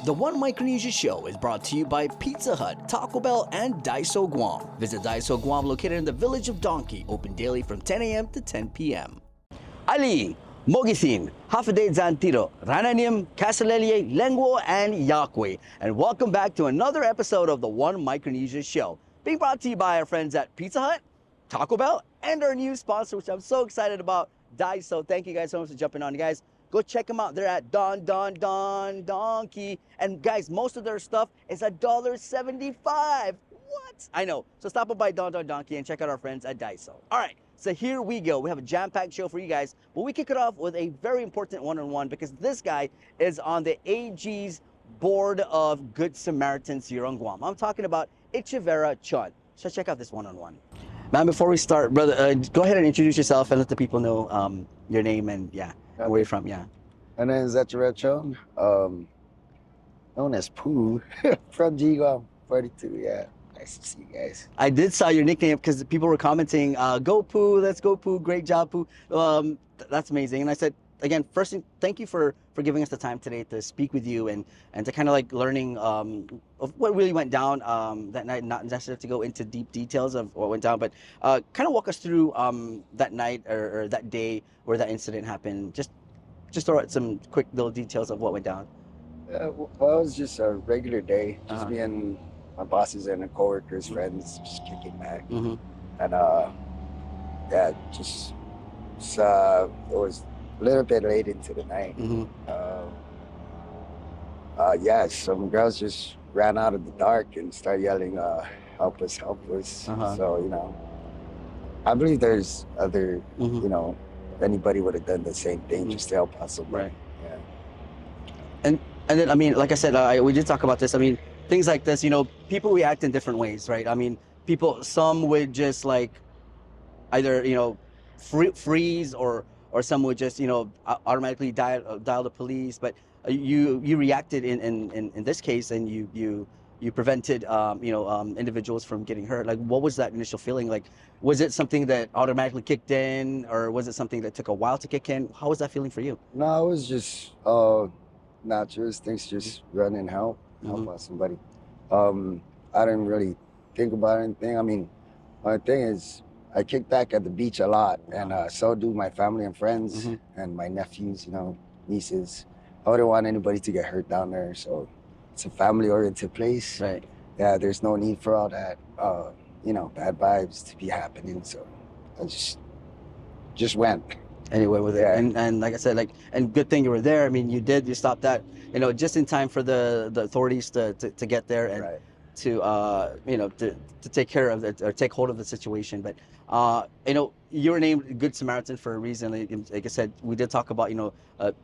The One Micronesia Show is brought to you by Pizza Hut, Taco Bell, and Daiso Guam. Visit Daiso Guam located in the village of Donkey, open daily from 10 a.m. to 10 p.m. Ali, Mogisin, Hafide Zantiro, Rananim, Casalelier, Lenguo, and Yakwe. And welcome back to another episode of the One Micronesia Show, being brought to you by our friends at Pizza Hut, Taco Bell, and our new sponsor, which I'm so excited about, Daiso. Thank you guys so much for jumping on, guys. Go check them out. They're at Donkey. And guys, most of their stuff is $1.75. What? I know. So stop by Donkey and check out our friends at Daiso. All right. So here we go. We have a jam-packed show for you guys. But we kick it off with a very important one-on-one because this guy is on the AG's Board of Good Samaritans here on Guam. I'm talking about Ichivera Chun. So check out this one-on-one. Man, before we start, brother, go ahead and introduce yourself and let the people know your name and where you're from. Yeah. My name is Echevera, known as Pooh, from Guam 42. Yeah, nice to see you guys. I did saw your nickname because people were commenting, "Go Pooh, let's go Pooh, great job Pooh." That's amazing. And I said again, first thing, thank you for giving us the time today to speak with you and to kind of like learning of what really went down that night. Not necessarily to go into deep details of what went down, but kind of walk us through that night or that day where that incident happened. Just throw out some quick little details of what went down. Well, it was just a regular day. Just me and my bosses and the coworkers, friends, just kicking back. And yeah, just it was a little bit late into the night. Yeah, some girls just ran out of the dark and started yelling, help us, help us. So, you know, I believe there's other, you know, anybody would have done the same thing just to help out somebody. Right. Yeah. And then, I mean, like I said, we did talk about this. I mean, things like this, you know, people react in different ways, right? I mean, some would just like either, you know, freeze or some would just, you know, automatically dial the police. But you reacted in this case, and you prevented individuals from getting hurt. Like, what was that initial feeling? Like, was it something that automatically kicked in, or was it something that took a while to kick in? How was that feeling for you? No, it was just natural things, just run and help out somebody. I didn't really think about anything. I mean, my thing is, I kick back at the beach a lot, and so do my family and friends and my nephews, you know, nieces. I wouldn't want anybody to get hurt down there, so it's a family-oriented place. Right. Yeah, there's no need for all that, you know, bad vibes to be happening. So I just went. Anyway with it. And like I said, like, and good thing you were there. I mean, you stopped that, you know, just in time for the authorities to get there and to you know, to take care of it or take hold of the situation. But you know, you were named Good Samaritan for a reason. Like I said, we did talk about, you know,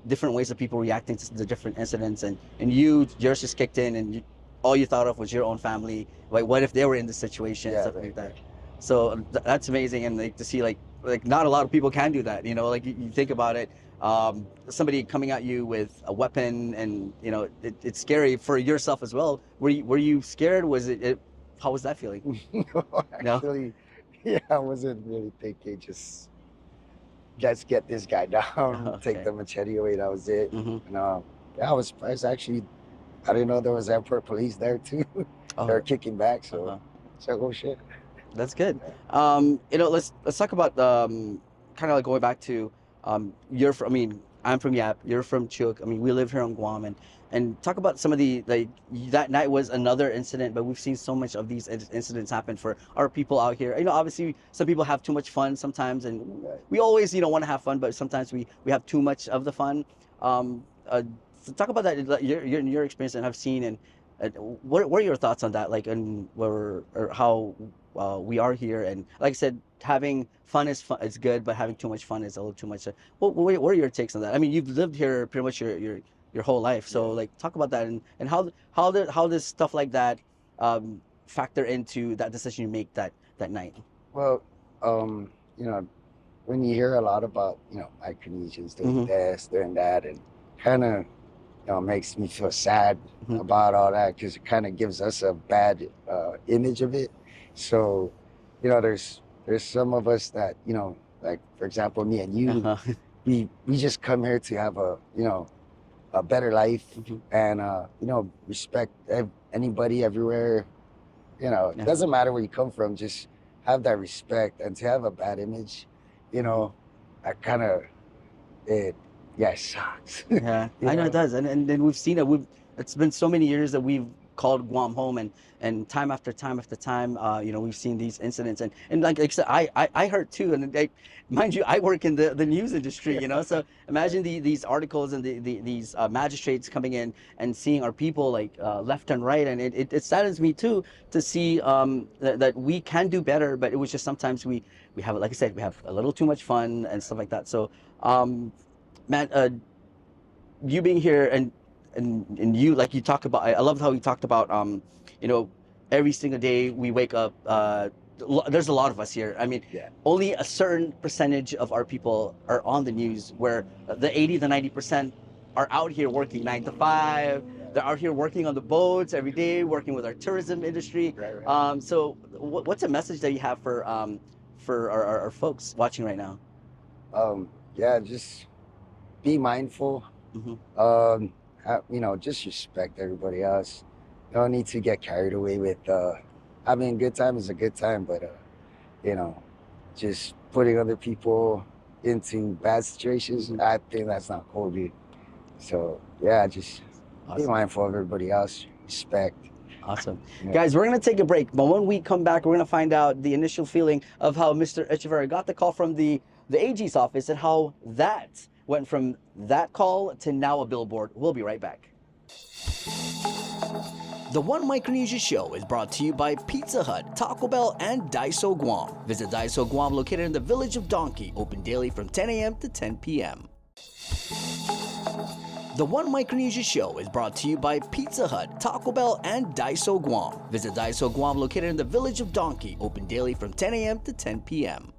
different ways of people reacting to the different incidents, and yours just kicked in, and all you thought of was your own family. Like, what if they were in this situation and stuff like that? So that's amazing, and like to see like not a lot of people can do that. You know, like you think about it, somebody coming at you with a weapon, and you know, it's scary for yourself as well. Were you scared? Was it how was that feeling? No, actually, yeah, I wasn't really thinking. Just get this guy down, take the machete away. That was it. And yeah, I was surprised actually. I didn't know there was airport police there too. They're kicking back, so oh shit. That's good. You know, let's talk about kind of like going back to you're from. I mean, I'm from Yap. You're from Chuuk. I mean, we live here on Guam, and talk about some of the, like, that night was another incident, but we've seen so much of these incidents happen for our people out here. You know, obviously some people have too much fun sometimes, and we always, you know, want to have fun, but sometimes we have too much of the fun. So talk about that, your experience and have seen, and what are your thoughts on that? Like, and how we are here, and like I said, having fun is good, but having too much fun is a little too much. What are your takes on that? I mean, you've lived here pretty much your whole life, so like talk about that, and how does stuff like that factor into that decision you make that night? Well, you know, when you hear a lot about, you know, Micronesians doing this, doing that, and kind of, you know, makes me feel sad about all that, because it kind of gives us a bad image of it. So, you know, there's some of us that, you know, like for example, me and you, we just come here to have a, you know, a better life, Mhm. and respect anybody everywhere. It Yeah. doesn't matter where you come from, just have that respect. And to have a bad image, you know, I kind of it, yeah, it sucks. Yeah, I know it does, and then we've seen it. It's been so many years that we've called Guam home, and time after time after time, we've seen these incidents, and like I said, I heard too, and like, mind you, I work in the news industry, so imagine these articles and these magistrates coming in and seeing our people like left and right, and it saddens me too to see that we can do better, but it was just sometimes we have, like I said, we have a little too much fun and stuff like that. So. Man, you being here and you, like you talk about, I love how you talked about you know every single day we wake up, there's a lot of us here. I mean, Yeah. only a certain percentage of our people are on the news, where the 80 to 90% are out here working 9 to 5. They're out here working on the boats every day, working with our tourism industry. Right. So what's a message that you have for our folks watching right now? Yeah, just be mindful. Hmm. Just respect everybody else. Don't need to get carried away with having a good time is a good time, but you know, just putting other people into bad situations, Mhm. I think that's not cool, dude. So yeah, just be Awesome. mindful of everybody else, respect. Awesome. Yeah. Guys, we're going to take a break, but when we come back, we're going to find out the initial feeling of how Mr. Echeverria got the call from the AG's office and how that went from that call to now a billboard. We'll be right back. The One Micronesia Show is brought to you by Pizza Hut, Taco Bell, and Daiso Guam. Visit Daiso Guam, located in the village of Donkey, open daily from 10 a.m. to 10 p.m. The One Micronesia Show is brought to you by Pizza Hut, Taco Bell, and Daiso Guam. Visit Daiso Guam, located in the village of Donkey, open daily from 10 a.m. to 10 p.m.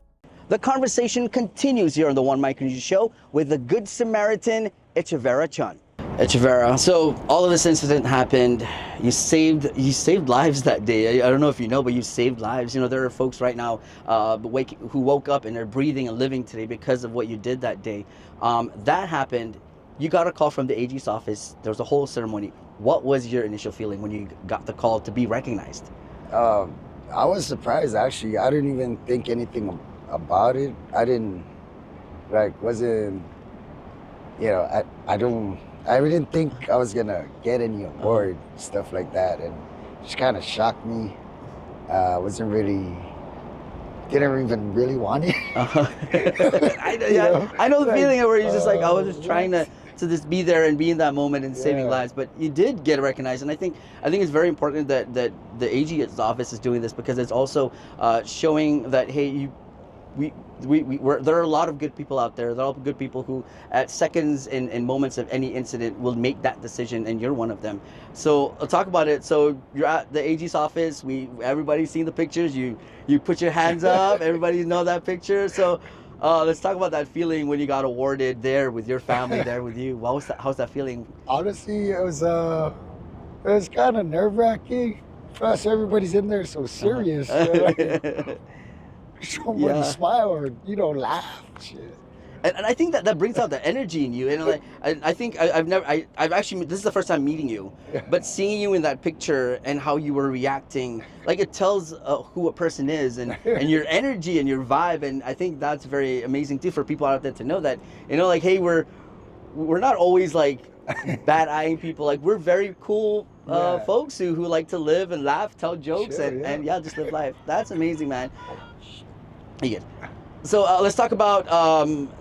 The conversation continues here on the One Micronesia Show with the Good Samaritan, Echeverria Chun. Echeverria, so all of this incident happened. You saved lives that day. I don't know if you know, but you saved lives. There are folks right now who woke up and are breathing and living today because of what you did that day. That happened. You got a call from the AG's office. There was a whole ceremony. What was your initial feeling when you got the call to be recognized? I was surprised actually. I didn't even think anything about it. I didn't wasn't I didn't think I was gonna get any award, stuff like that, and just kind of shocked me. Didn't even really want it. I know the Like, feeling where you're just like, I was just trying what? to just be there and be in that moment and saving Yeah. lives, but you did get recognized, and I think it's very important that the AG's office is doing this, because it's also showing that, hey, there are a lot of good people out there. There are good people who, at seconds and moments of any incident, will make that decision, and you're one of them. So I'll talk about it. So you're at the AG's office. Everybody's seen the pictures. You put your hands up. Everybody know that picture. So let's talk about that feeling when you got awarded there with your family, there with you. What was that? How's that feeling? Honestly, it was kind of nerve-wracking. Plus, everybody's in there so serious. Somebody Yeah. smile or laugh. Shit. And I think that brings out the energy in you. And like, I think I've actually, this is the first time meeting you, but seeing you in that picture and how you were reacting, like, it tells who a person is, and your energy and your vibe. And I think that's very amazing too for people out there to know that, like, hey, we're not always like bad eyeing people. Like, we're very cool folks who like to live and laugh, tell jokes, Sure, and just live life. That's amazing, man. Yeah. So let's talk about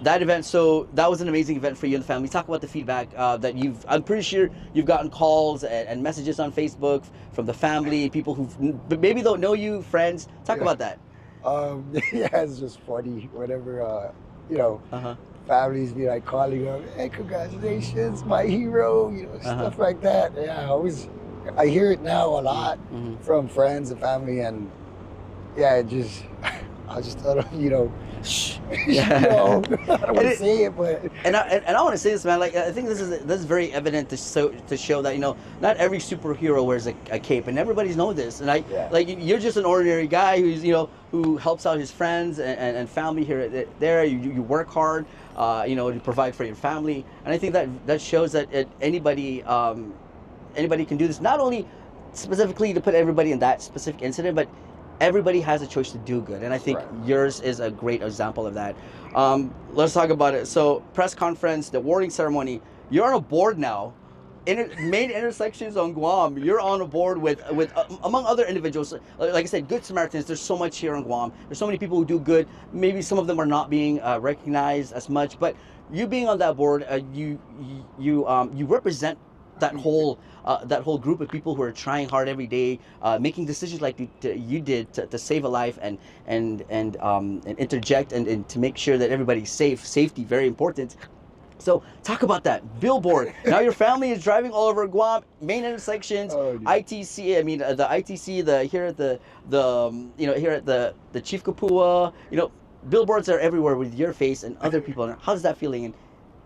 that event. So that was an amazing event for you and the family. Talk about the feedback that I'm pretty sure you've gotten calls and messages on Facebook from the family, people who maybe don't know you, friends. Talk about that. Yeah, it's just funny whenever families be like calling up, hey, congratulations, my hero, stuff like that. Yeah, I hear it now a lot from friends and family, and yeah, it just I just thought of, shh, Yeah. I don't want to say it, but And I want to say this, man. Like, I think this is very evident to show that not every superhero wears a cape, and everybody's know this. And yeah, like, you're just an ordinary guy who's who helps out his friends and family here there. You work hard, to provide for your family, and I think that shows that anybody can do this. Not only specifically to put everybody in that specific incident, but everybody has a choice to do good, and I think yours is a great example of that. Let's talk about it. So, press conference, the awarding ceremony. You're on a board now. Main intersections on Guam. You're on a board with among other individuals. Like I said, Good Samaritans. There's so much here on Guam. There's so many people who do good. Maybe some of them are not being recognized as much, but you being on that board, you represent that whole group of people who are trying hard every day, making decisions like you did to save a life and interject and to make sure that everybody's safe. Safety, very important. So talk about that billboard. Now your family is driving all over Guam, main intersections, ITC. I mean the ITC, here at here at the Chief Kapua. Billboards are everywhere with your face and other people. How's that feeling? And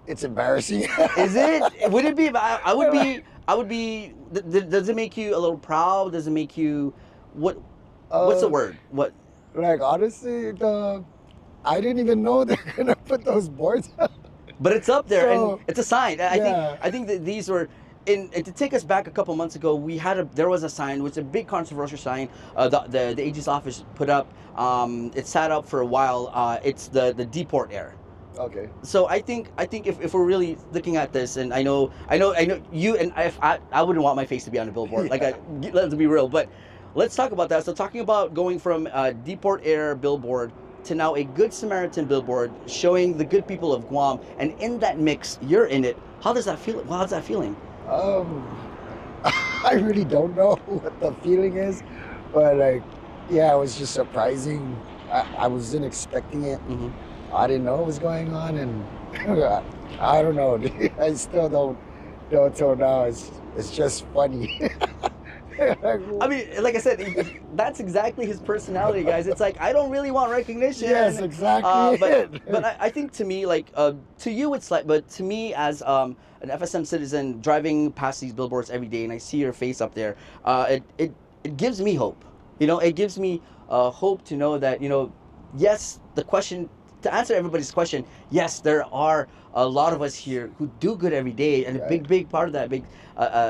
it's embarrassing. is it? Would it be? I would be. I would be. Does it make you a little proud? Does it make you what? What's the word? What? Like honestly, I didn't even know they're gonna put those boards up. But it's up there, So, and it's a sign. I think that these were. And to take us back a couple months ago, there was a sign, which was a big controversial sign. The AG's office put up. It sat up for a while. It's the deport air. Okay. So I think if we're really looking at this, and I know you, and I wouldn't want my face to be on a billboard. Yeah. Let's be real. But let's talk about that. So talking about going from deport air billboard to now a Good Samaritan billboard showing the good people of Guam, and in that mix, you're in it. How does that feel? How's that feeling? I really don't know what the feeling is, but it was just surprising. I wasn't expecting it. Mm-hmm. I didn't know what was going on, and I don't know. I still don't till now. It's just funny. I mean, like I said, that's exactly his personality, guys. It's like, I don't really want recognition. Yes, exactly. But I think to me, like, to you it's like, but to me as an FSM citizen driving past these billboards every day, and I see your face up there, it gives me hope. It gives me hope to know that, yes, to answer everybody's question, yes, there are a lot of us here who do good every day, and a big part of that, big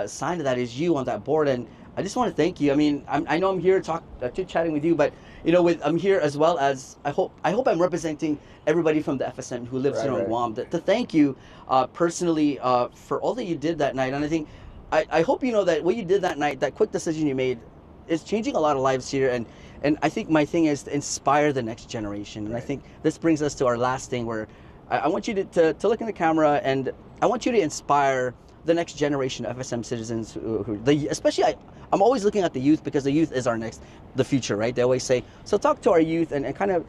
sign of that is you on that board. And I just want to thank you. I mean, I know I'm here chit-chatting with you, but I'm here as well as I hope I'm representing everybody from the FSM who lives here on Guam to thank you personally for all that you did that night. And I think I hope you know that what you did that night, that quick decision you made, is changing a lot of lives here. And I think my thing is to inspire the next generation. And I think this brings us to our last thing, where I want you to look in the camera, and I want you to inspire the next generation of FSM citizens especially I'm always looking at the youth, because the youth is the future, right? They always say, so talk to our youth and kind of,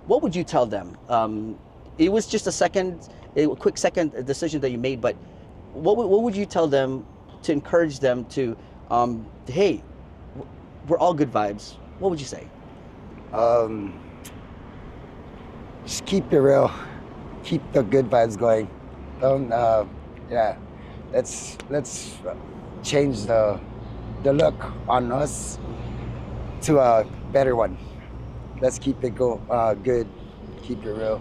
what would you tell them? It was just a quick second decision that you made, but what would you tell them to encourage them to, hey, we're all good vibes? What would you say? Just keep it real. Keep the good vibes going. Don't, let's change the look on us to a better one. Let's keep it good. Keep it real.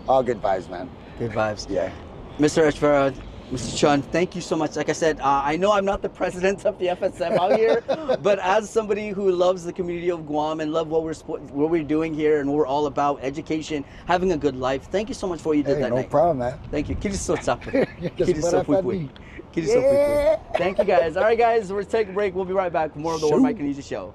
All good vibes, man. Good vibes. Yeah. Mr. Eshvara, Mr. Chun, thank you so much. Like I said, I know I'm not the president of the FSM out here, but as somebody who loves the community of Guam and love what we're doing here and what we're all about, education, having a good life, thank you so much for what you did that night. No problem, man. Thank you. Thank you, Yeah. Thank you, guys. All right, guys, we're taking a break. We'll be right back with more of the One Micronesia Show.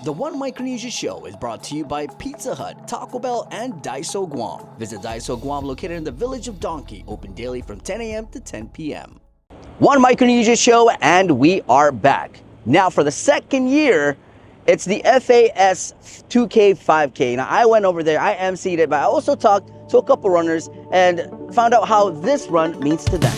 The One Micronesia Show is brought to you by Pizza Hut, Taco Bell, and Daiso Guam. Visit Daiso Guam, located in the village of Donkey, open daily from 10 a.m. to 10 p.m. One Micronesia Show, and we are back. Now, for the second year, it's the FAS 2K 5K. Now, I went over there, I emceed it, but I also talked to a couple runners and found out how this run means to them.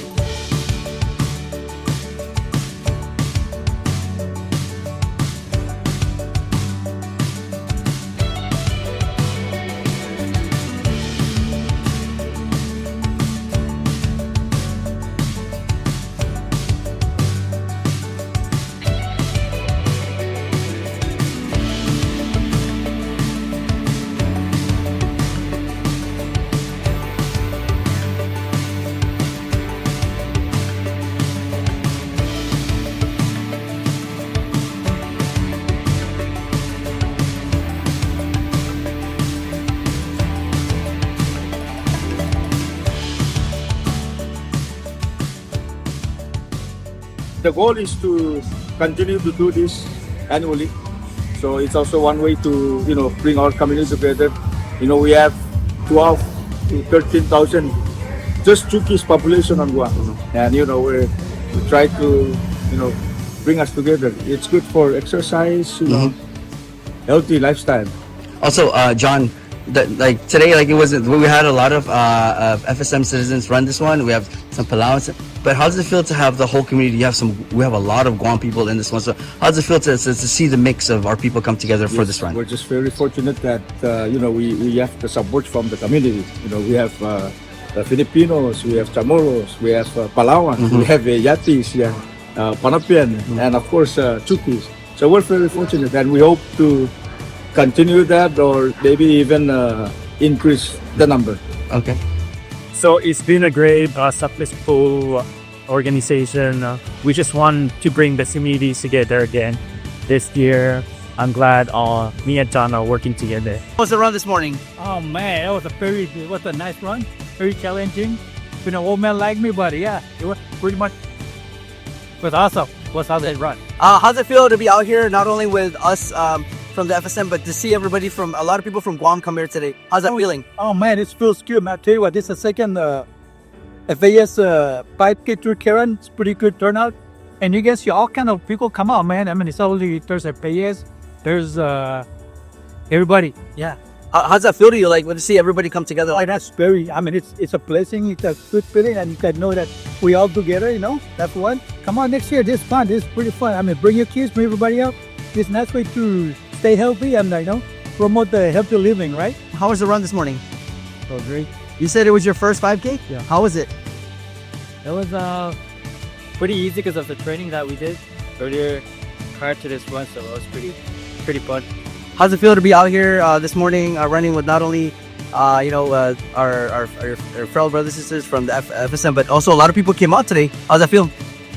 the goal is to continue to do this annually. So it's also one way to bring our community together. We have 12 to 13,000 just Chuukis population on Guam, and we try to bring us together. It's good for exercise, healthy lifestyle. Also, John, like today, like it wasn't. We had a lot of FSM citizens run this one. We have some Palauans. But how does it feel to have the whole community? We have a lot of Guam people in this one. So how does it feel to see the mix of our people come together for this run? We're just very fortunate that we have the support from the community. We have the Filipinos, we have Chamorros, we have Palauans, we have Yatis, Panapian, and of course Chuukis. So we're very fortunate, and we hope to continue that or maybe even increase the number. Okay. So it's been a great, successful organization. We just want to bring the communities together again this year. I'm glad me and John are working together. How was the run this morning? Oh man, it was a nice run. Very challenging. Been an old man like me, but yeah, it was pretty much awesome. Was how they run. How's it feel to be out here, not only with us from the FSM, but to see everybody a lot of people from Guam come here today? How's that feeling? Oh man, it feels good. Man, I tell you what, this is the second FAS 5K Tour Karen. It's pretty good turnout. And you guys see all kind of people come out, man. I mean, it's only there's FAS, there's everybody. Yeah. How's that feel to you, like, when to see everybody come together? Oh, that's it's a blessing. It's a good feeling, and you can know that we all together, that's one. Come on, next year, this is fun. This is pretty fun. I mean, bring your kids, bring everybody out. It's a nice way to stay healthy and, promote the healthy living, right? How was the run this morning? Oh, great. You said it was your first 5K? Yeah. How was it? It was pretty easy because of the training that we did earlier prior to this run, so it was pretty fun. How's it feel to be out here this morning running with not only our fellow brothers and sisters from the FSM, but also a lot of people came out today? How's that feel?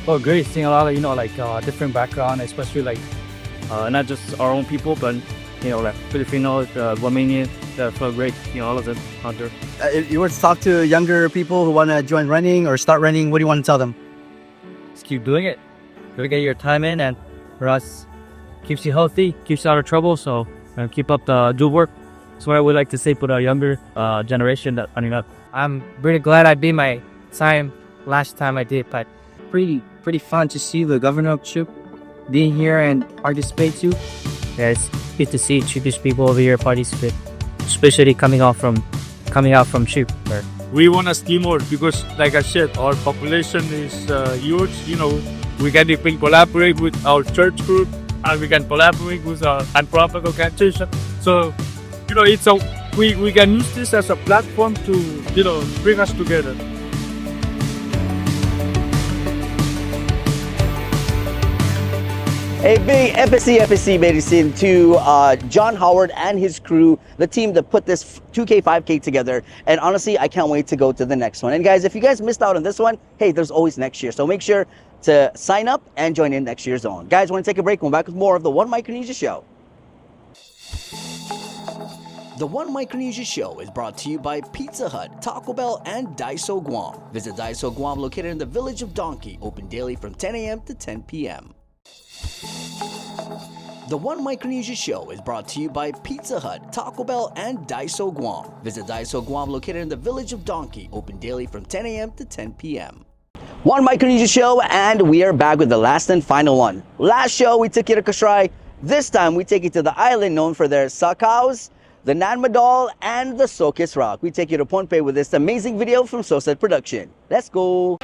Oh, great. Seeing a lot of, different background, especially not just our own people, but, like Filipinos, Guamanians, that felt great, all of them out there. If you were to talk to younger people who want to join running or start running, what do you want to tell them? Just keep doing it. Gotta get your time in, and for us, keeps you healthy, keeps you out of trouble, so keep up the good work. That's what I would like to say for the younger generation that running up. I'm really glad I beat my time last time I did, but pretty fun to see the governor of Chuuk being here and participate too. Yeah, it's good to see Chuukish people over here participate, especially coming out from Chuuk. We want to see more because, like I said, our population is huge. We can even collaborate with our church group, and we can collaborate with our nonprofit organization. So, we can use this as a platform to, bring us together. A big FSC medicine to John Howard and his crew, the team that put this 2K, 5K together. And honestly, I can't wait to go to the next one. And guys, if you guys missed out on this one, hey, there's always next year. So make sure to sign up and join in next year's zone. Guys, we're going to take a break. We'll be back with more of the One Micronesia Show. The One Micronesia Show is brought to you by Pizza Hut, Taco Bell, and Daiso Guam. Visit Daiso Guam, located in the village of Donkey, open daily from 10 a.m. to 10 p.m. The One Micronesia Show is brought to you by Pizza Hut, Taco Bell, and Daiso Guam. Visit Daiso Guam, located in the village of Donkey, open daily from 10 a.m. to 10 p.m. One Micronesia Show, and we are back with the last and final one. Last show, we took you to Kasrai. This time, we take you to the island known for their sakaos, the Nanmadol, and the Sokis Rock. We take you to Pohnpei with this amazing video from Soset Production. Let's go!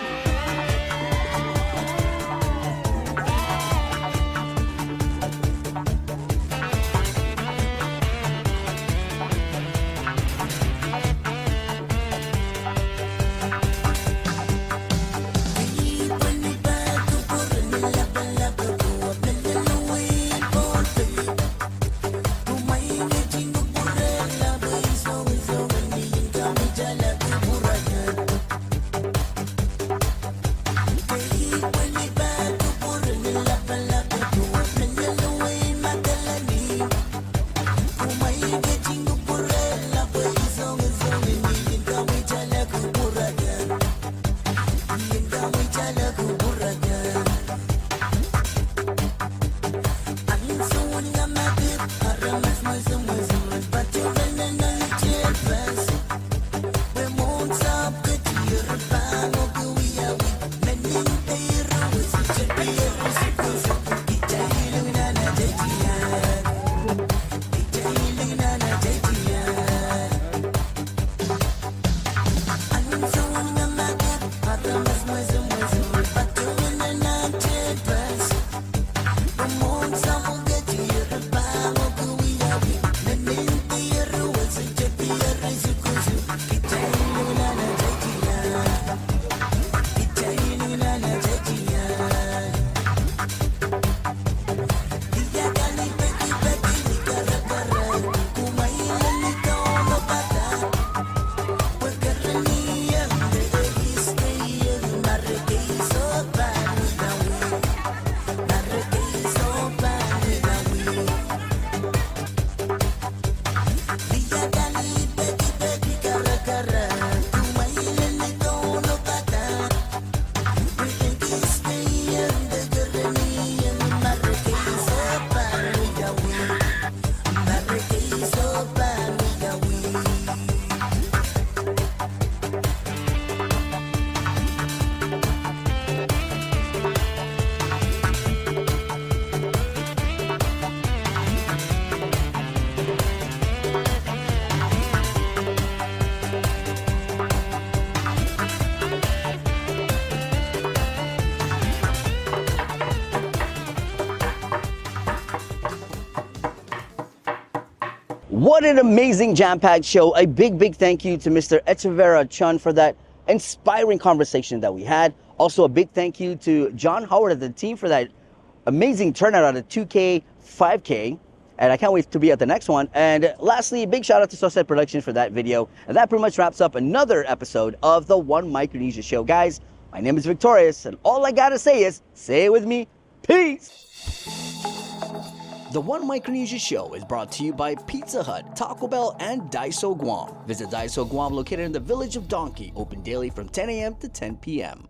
What an amazing jam-packed show. A big thank you to Mr. Echeverria Chun for that inspiring conversation that we had. Also, a big thank you to John Howard and the team for that amazing turnout on the 2K, 5K. And I can't wait to be at the next one. And lastly, big shout out to Sunset Productions for that video. And that pretty much wraps up another episode of the One Micronesia Show. Guys, my name is Victorious, and all I gotta say is, say it with me, peace! The One Micronesia Show is brought to you by Pizza Hut, Taco Bell, and Daiso Guam. Visit Daiso Guam located in the village of Donkey, open daily from 10 a.m. to 10 p.m.